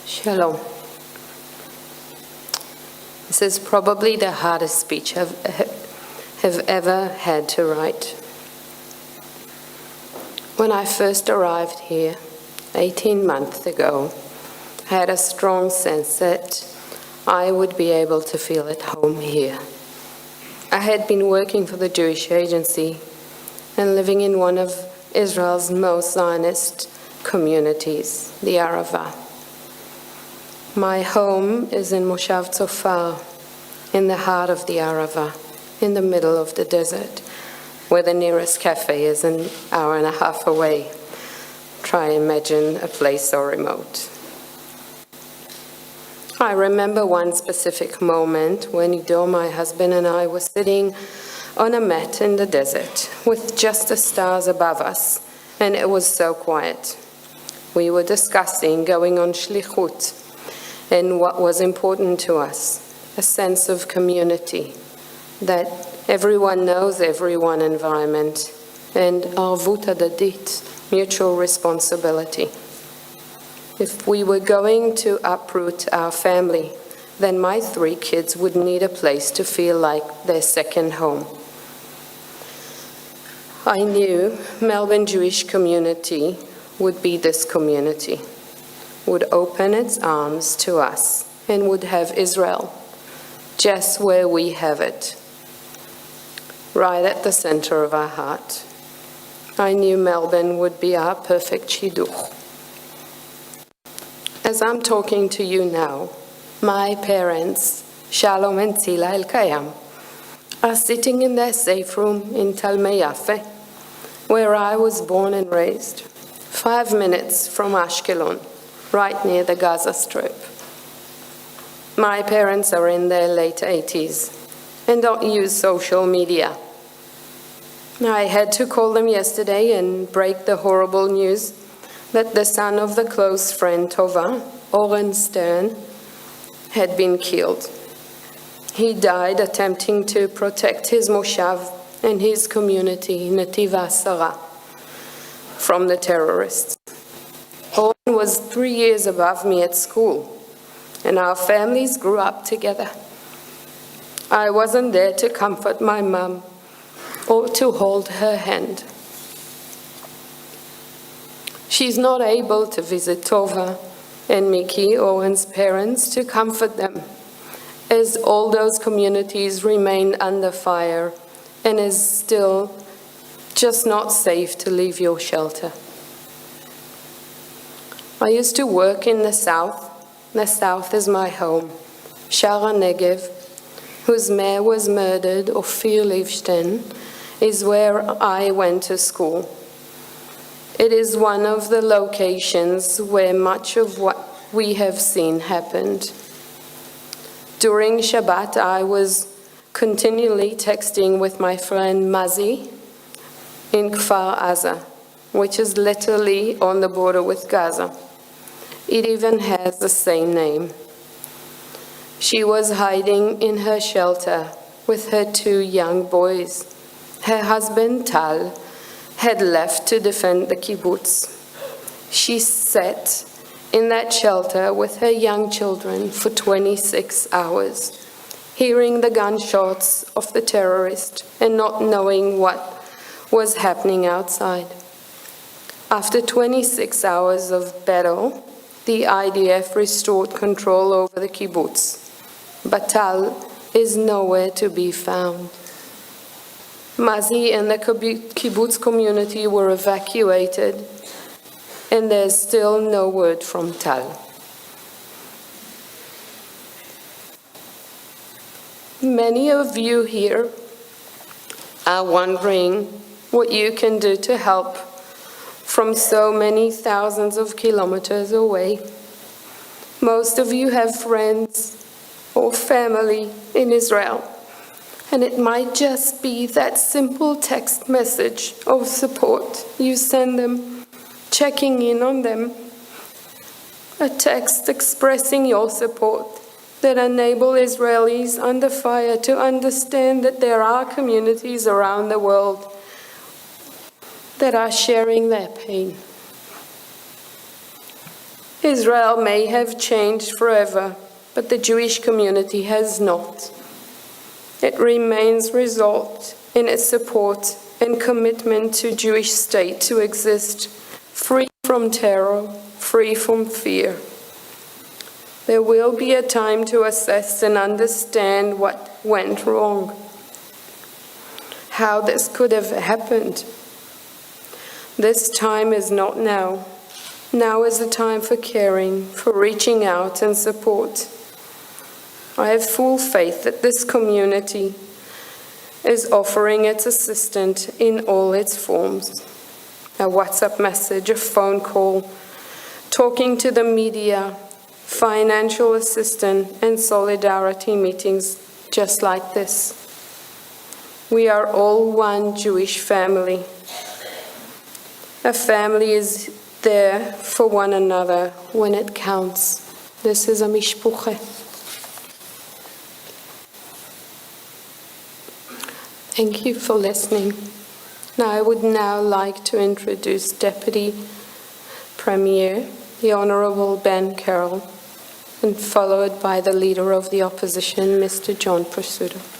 Shalom. This is probably the hardest speech I've ever had to write. When I first arrived here 18 months ago, I had a strong sense that I would be able to feel at home here. I had been working for the Jewish Agency and living in one of Israel's most Zionist communities, the Arava. My home is in Moshav Tzofar, in the heart of the Arava, in the middle of the desert, where the nearest cafe is an hour and a half away. Try imagine a place so remote. I remember one specific moment when Ido, my husband, and I were sitting on a mat in the desert with just the stars above us, and it was so quiet. We were discussing going on shlichut and what was important to us, a sense of community, that everyone knows everyone environment, and arvut adadit, mutual responsibility. If we were going to uproot our family, then my 3 kids would need a place to feel like their second home. I knew Melbourne Jewish community would be this community, would open its arms to us and would have Israel just where we have it, right at the center of our heart. I knew Melbourne would be our perfect shidduch. As I'm talking to you now, my parents, Shalom and Tzila Elkayam, are sitting in their safe room in Talmei Yafe, where I was born and raised, 5 minutes from Ashkelon, right near the Gaza Strip. My parents are in their late 80s and don't use social media. I had to call them yesterday and break the horrible news that the son of the close friend Tova, Orit, had been killed. He died attempting to protect his moshav and his community, Netiv HaSara, from the terrorists. Cohen was 3 years above me at school, and our families grew up together. I wasn't there to comfort my mum or to hold her hand. She's not able to visit Tova and Miki, Owen's parents, to comfort them, as all those communities remain under fire and is still just not safe to leave your shelter. I used to work in the south. The south is my home. Shara Negev, whose mayor was murdered, Ophir Livstein, is where I went to school. It is one of the locations where much of what we have seen happened. During Shabbat, I was continually texting with my friend Mazi in Kfar Aza, which is literally on the border with Gaza. It even has the same name. She was hiding in her shelter with her 2 young boys. Her husband, Tal, had left to defend the kibbutz. She sat in that shelter with her young children for 26 hours, hearing the gunshots of the terrorist and not knowing what was happening outside. After 26 hours of battle, the IDF restored control over the kibbutz, but Tal is nowhere to be found. Mazi and the kibbutz community were evacuated, and there's still no word from Tal. Many of you here are wondering what you can do to help from so many thousands of kilometers away. Most of you have friends or family in Israel, and it might just be that simple text message of support you send them, checking in on them, a text expressing your support that enable Israelis under fire to understand that there are communities around the world that are sharing their pain. Israel may have changed forever, but the Jewish community has not. It remains resolved in its support and commitment to Jewish state to exist free from terror, free from fear. There will be a time to assess and understand what went wrong, how this could have happened. This time is not now. Now is the time for caring, for reaching out and support. I have full faith that this community is offering its assistance in all its forms. A WhatsApp message, a phone call, talking to the media, financial assistance, and solidarity meetings just like this. We are all one Jewish family. A family is there for one another when it counts. This is a mishpuche. Thank you for listening. Now I would now like to introduce Deputy Premier, the Honourable Ben Carroll, and followed by the Leader of the Opposition, Mr. John Pursuta.